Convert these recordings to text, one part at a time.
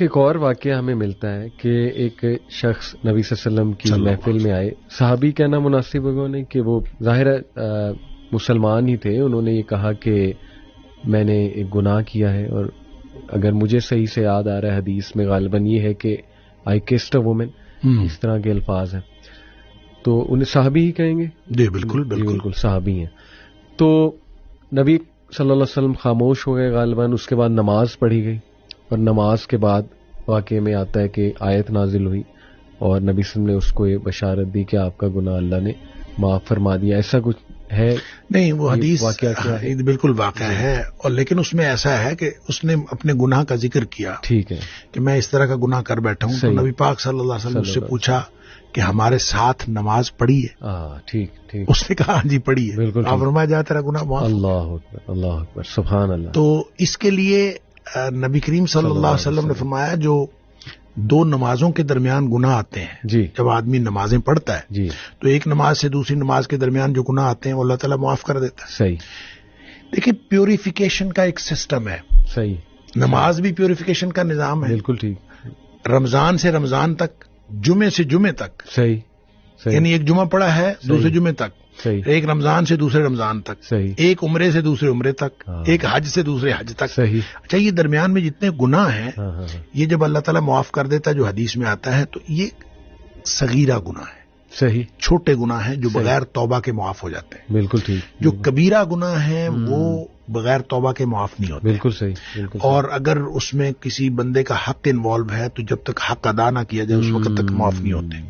ایک اور واقعہ ہمیں ملتا ہے کہ ایک شخص نبی صلی اللہ علیہ وسلم کی محفل میں آئے. صحابی کہنا مناسب ہوگا نہیں کہ وہ ظاہر مسلمان ہی تھے. انہوں نے یہ کہا کہ میں نے ایک گناہ کیا ہے، اور اگر مجھے صحیح سے یاد آ رہا ہے حدیث میں غالباً یہ ہے کہ آئی کسڈ اے وومن، اس طرح کے الفاظ ہیں. تو انہیں صحابی ہی کہیں گے؟ جی بالکل بالکل صحابی ہیں. تو نبی صلی اللہ علیہ وسلم خاموش ہو گئے غالباً. اس کے بعد نماز پڑھی گئی، اور نماز کے بعد واقعے میں آتا ہے کہ آیت نازل ہوئی اور نبی صلی اللہ علیہ وسلم نے اس کو یہ بشارت دی کہ آپ کا گناہ اللہ نے معاف فرما دیا. ایسا کچھ ہے؟ نہیں، وہ حدیث واقعہ بالکل واقعہ ہے، اور لیکن اس میں ایسا ہے کہ اس نے اپنے گناہ کا ذکر کیا. ٹھیک ہے کہ میں اس طرح کا گناہ کر بیٹھا ہوں. تو نبی پاک صلی اللہ علیہ وسلم اس سے پوچھا کہ ہمارے ساتھ نماز پڑھی ہے؟ ٹھیک. اس نے کہا جی پڑھی ہے. بالکل. آپ فرمایا جا تیرا گناہ معاف. اللہ اکبر، اللہ اکبر، سبحان اللہ. تو اس کے لیے نبی کریم صلی اللہ علیہ وسلم نے فرمایا جو دو نمازوں کے درمیان گناہ آتے ہیں، جی، جب آدمی نمازیں پڑھتا ہے، جی، تو ایک نماز سے دوسری نماز کے درمیان جو گناہ آتے ہیں وہ اللہ تعالیٰ معاف کر دیتا ہے. صحیح. دیکھیں، پیوریفیکیشن کا ایک سسٹم ہے. صحیح. نماز بھی پیوریفیکیشن کا نظام ہے. بالکل ٹھیک. رمضان سے رمضان تک، جمعے سے جمعے تک. صحیح. یعنی ایک جمعہ پڑا ہے دوسرے جمعے تک. صحیح. ایک رمضان سے دوسرے رمضان تک. صحیح. ایک عمرے سے دوسرے عمرے تک. ایک حج سے دوسرے حج تک. صحیح. اچھا، یہ درمیان میں جتنے گناہ ہیں یہ جب اللہ تعالیٰ معاف کر دیتا ہے، جو حدیث میں آتا ہے، تو یہ صغیرہ گناہ ہے. صحیح. چھوٹے گناہ ہیں جو بغیر توبہ کے معاف ہو جاتے ہیں. بالکل ٹھیک. جو کبیرہ گناہ ہیں وہ بغیر توبہ کے معاف نہیں ہوتے. بالکل صحیح. بالکل. اور اگر اس میں کسی بندے کا حق انوالو ہے تو جب تک حق ادا نہ کیا جائے اس وقت تک معاف نہیں ہوتے.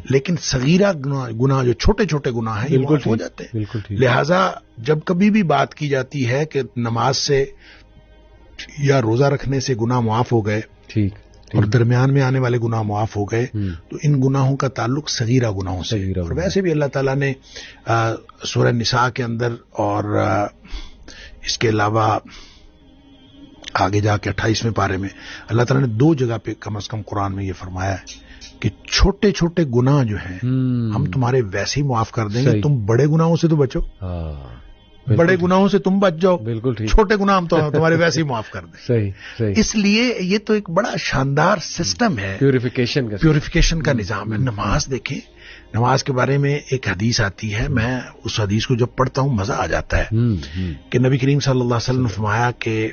لیکن صغیرہ گناہ جو چھوٹے چھوٹے گناہ ہیں یہ معاف ہو جاتے ہیں. بالکل ٹھیک. لہذا جب کبھی بھی بات کی جاتی ہے کہ نماز سے یا روزہ رکھنے سے گناہ معاف ہو گئے، ٹھیک، اور درمیان میں آنے والے گناہ معاف ہو گئے، تو ان گناہوں کا تعلق صغیرہ گناہوں سے. اور ویسے بھی اللہ تعالیٰ نے سورہ نساء کے اندر اور اس کے علاوہ آگے جا کے 28ویں پارے میں اللہ تعالیٰ نے 2 جگہ پہ کم از کم قرآن میں یہ فرمایا ہے کہ چھوٹے چھوٹے گناہ جو ہیں ہم تمہارے ویسے ہی معاف کر دیں گے. تم بڑے گناہوں سے تو بچو، بڑے گناہوں سے تم بچ جاؤ، بالکل ٹھیک، چھوٹے گناہ ہم تمہارے ویسے ہی معاف کر دیں. صحیح. اس لیے یہ تو ایک بڑا شاندار سسٹم ہے، پیوریفیکیشن کا نظام ہے. نماز دیکھیں، نماز کے بارے میں ایک حدیث آتی ہے، میں اس حدیث کو جب پڑھتا ہوں مزہ آ جاتا ہے کہ نبی کریم صلی اللہ علیہ وسلم نے فرمایا کہ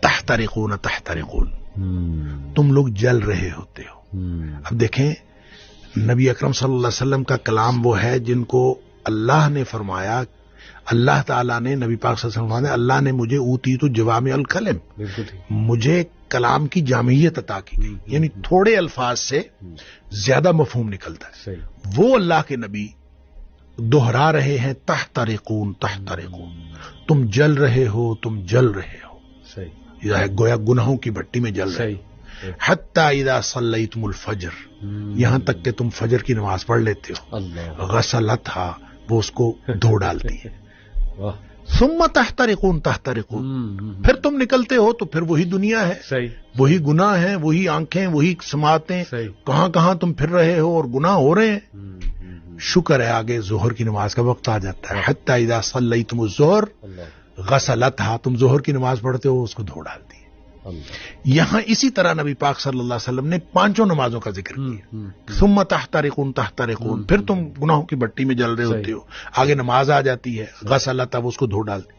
تحترقون تحترقون، تم لوگ جل رہے ہوتے ہو. اب دیکھیں، نبی اکرم صلی اللہ علیہ وسلم کا کلام وہ ہے جن کو اللہ نے فرمایا، اللہ تعالیٰ نے، نبی پاک صلی اللہ علیہ وسلم نے، اللہ نے مجھے اوتیت جوامع الکلم، مجھے کلام کی جامعیت عطا کی گئی. یعنی تھوڑے الفاظ سے زیادہ مفہوم نکلتا ہے. وہ اللہ کے نبی دہرا رہے ہیں تحترقون تحترقون، تم جل رہے ہو، تم جل رہے ہو. یہ ہے گویا گناہوں کی بھٹی میں جل رہے ہو. حتی اذا صلیتم الفجر، یہاں تک کہ تم فجر کی نماز پڑھ لیتے ہو. غسلتھا، وہ اس کو دھو ڈالتی ہے. ثم تحترقون تحترقون، پھر تم نکلتے ہو تو پھر وہی دنیا ہے، وہی گناہ ہیں، وہی آنکھیں، وہی سماعتیں، کہاں کہاں تم پھر رہے ہو اور گناہ ہو رہے ہیں. شکر ہے آگے ظہر کی نماز کا وقت آ جاتا ہے. حتی اذا صلیتم الظہر غسلتھا، تم ظہر کی نماز پڑھتے ہو اس کو دھو ڈالتی ہے. یہاں اسی طرح نبی پاک صلی اللہ علیہ وسلم نے 5 نمازوں کا ذکر کیا. ثم تحترقون تحترقون، پھر تم گناہوں کی بٹی میں جل رہے ہوتے ہو. آگے نماز آ جاتی ہے، غسلت، اب اس کو دھو ڈالتی.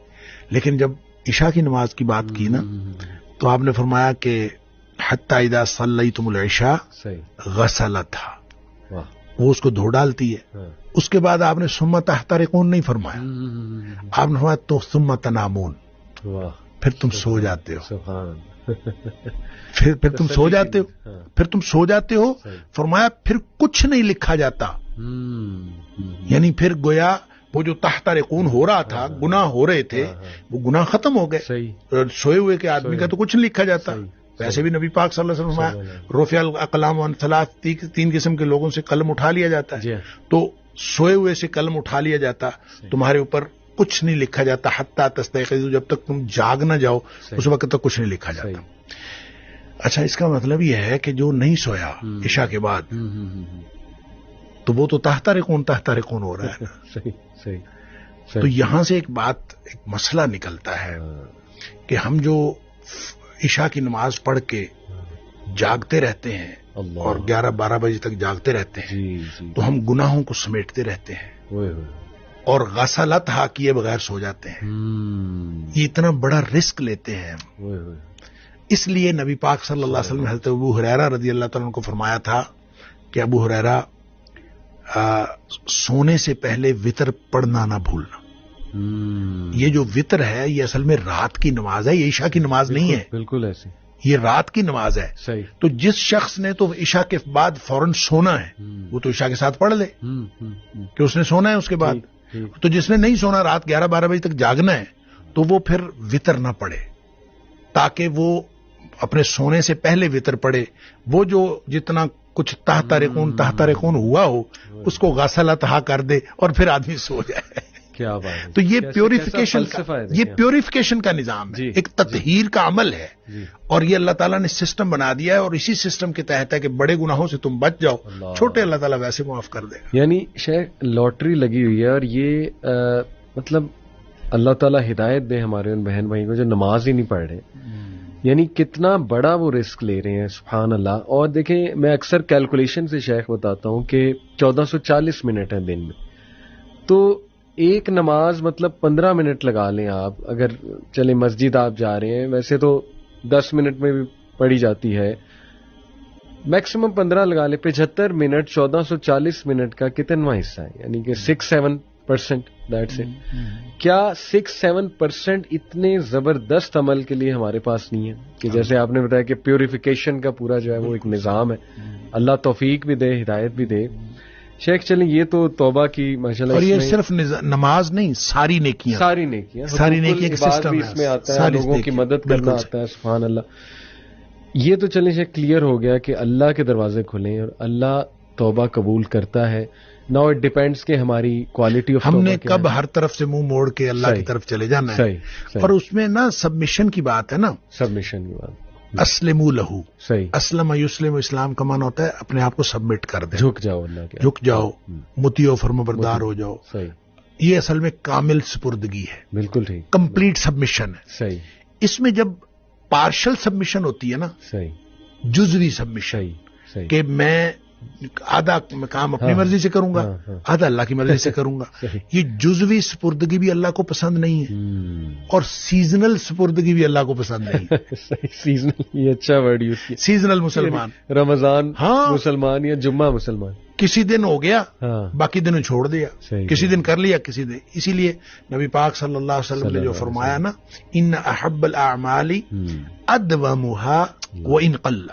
لیکن جب عشاء کی نماز کی بات کی نا تو آپ نے فرمایا کہ حتی اذا صلیتم العشاء غسلتھا، وہ اس کو دھو ڈالتی ہے. اس کے بعد آپ نے ثم تحترقون نہیں فرمایا، آپ نے فرمایا تو ثم تنامون، پھر تم سو جاتے ہو. پھر تم سو جاتے ہو، پھر تم سو جاتے ہو. فرمایا پھر کچھ نہیں لکھا جاتا. یعنی پھر گویا وہ جو تحترقون ہو رہا تھا، گناہ ہو رہے تھے، وہ گناہ ختم ہو گئے. سوئے ہوئے کے آدمی کا تو کچھ نہیں لکھا جاتا. ویسے بھی نبی پاک صلی اللہ علیہ وسلم فرمایا رفع الاقلام عن ثلاث، 3 قسم کے لوگوں سے قلم اٹھا لیا جاتا ہے. تو سوئے ہوئے سے قلم اٹھا لیا جاتا، تمہارے اوپر کچھ نہیں لکھا جاتا. حتی تستيقظوا، جب تک تم جاگ نہ جاؤ اس وقت تک کچھ نہیں لکھا جاتا. اچھا، اس کا مطلب یہ ہے کہ جو نہیں سویا عشاء کے بعد تو وہ تو تحترقون تحترقون ہو رہا ہے. تو یہاں سے ایک مسئلہ نکلتا ہے کہ ہم جو عشاء کی نماز پڑھ کے جاگتے رہتے ہیں اور 11-12 بجے تک جاگتے رہتے ہیں تو ہم گناہوں کو سمیٹتے رہتے ہیں اور غسلتھا کیے بغیر سو جاتے ہیں. یہ اتنا بڑا رسک لیتے ہیں. اس لیے نبی پاک صلی اللہ علیہ وسلم حضرت ابو ہریرہ رضی اللہ تعالیٰ عنہ کو فرمایا تھا کہ ابو ہریرہ سونے سے پہلے وتر پڑھنا نہ بھولنا. یہ جو وتر ہے یہ اصل میں رات کی نماز ہے, یہ عشاء کی نماز نہیں ہے. بالکل ایسے یہ رات کی نماز ہے. صحیح. تو جس شخص نے تو عشاء کے بعد فوراً سونا ہے وہ تو عشاء کے ساتھ پڑھ لے کہ اس نے سونا ہے اس کے بعد. تو جس نے نہیں سونا, رات 11-12 بجے تک جاگنا ہے, تو وہ پھر وتر نہ پڑھے تاکہ وہ اپنے سونے سے پہلے وتر پڑھے. وہ جو جتنا کچھ تحت رقون ہوا ہو اس کو غسلتھا کر دے اور پھر آدمی سو جائے. کیا بات ہے. تو یہ پیوریفیکیشن کا نظام ہے, ایک تطہیر کا عمل ہے. اور یہ اللہ تعالیٰ نے سسٹم بنا دیا ہے اور اسی سسٹم کے تحت ہے کہ بڑے گناہوں سے تم بچ جاؤ, چھوٹے اللہ تعالیٰ ویسے معاف کر دے گا. یعنی شیخ لاٹری لگی ہوئی ہے اور یہ مطلب اللہ تعالیٰ ہدایت دے ہمارے ان بہن بھائی کو جو نماز ہی نہیں پڑھ رہے. یعنی کتنا بڑا وہ رسک لے رہے ہیں, سبحان اللہ. اور دیکھیں میں اکثر کیلکولیشن سے شیخ بتاتا ہوں کہ 1440 منٹ ہیں دن میں, تو ایک نماز مطلب 15 منٹ لگا لیں آپ. اگر چلیں مسجد آپ جا رہے ہیں, ویسے تو 10 منٹ میں بھی پڑھی جاتی ہے, میکسیمم 15 لگا لیں. 75 منٹ 1440 منٹ کا کتنا حصہ ہے, یعنی کہ 6-7%. That's it. کیا 6-7% اتنے زبردست عمل کے لیے ہمارے پاس نہیں ہے کہ جیسے آپ نے بتایا کہ پیوریفیکیشن کا پورا جو ہے وہ ایک نظام ہے. اللہ توفیق بھی دے, ہدایت بھی دے. شیخ چلیں یہ تو توبہ کی ماشاءاللہ. اور یہ صرف نماز نہیں, ساری نیکیاں کا سسٹم اس میں آتا ہے, لوگوں کی مدد کرنا آتا ہے. سبحان اللہ. یہ تو چلیں شیخ کلیئر ہو گیا کہ اللہ کے دروازے کھلیں اور اللہ توبہ قبول کرتا ہے. ناؤ اٹ ڈیپینڈس کہ ہماری کوالٹی آف ہم نے کب ہر طرف سے منہ موڑ کے اللہ کی طرف چلے جانا ہے. اور اس میں نا سبمیشن کی بات ہے نا, سبمیشن کی بات. اسلموا لہو, صحیح. اسلم یسلم, اسلام کا معنی ہوتا ہے اپنے آپ کو سبمٹ کر دیں, جھک جاؤ اللہ کے, جھک جاؤ, مطیع و فرمانبردار ہو جاؤ. صحیح. یہ اصل میں کامل سپردگی ہے. بالکل ٹھیک. کمپلیٹ سبمیشن ہے. صحیح. اس میں جب پارشل سبمیشن ہوتی ہے نا, صحیح, جزوی سبمیشن, صحیح, کہ میں آدھا کام اپنی مرضی سے کروں گا, آدھا اللہ کی مرضی سے کروں گا, یہ جزوی سپردگی بھی اللہ کو پسند نہیں ہے اور سیزنل سپردگی بھی اللہ کو پسند نہیں ہے. سیزنل, یہ اچھا ورڈ یوز کیا. سیزنل مسلمان, رمضان مسلمان یا جمعہ مسلمان, کسی دن ہو گیا باقی دنوں چھوڑ دیا, کسی دن کر لیا کسی دن. اسی لیے نبی پاک صلی اللہ علیہ وسلم نے جو فرمایا نا, ان احب الاعمال ادومها وان قل,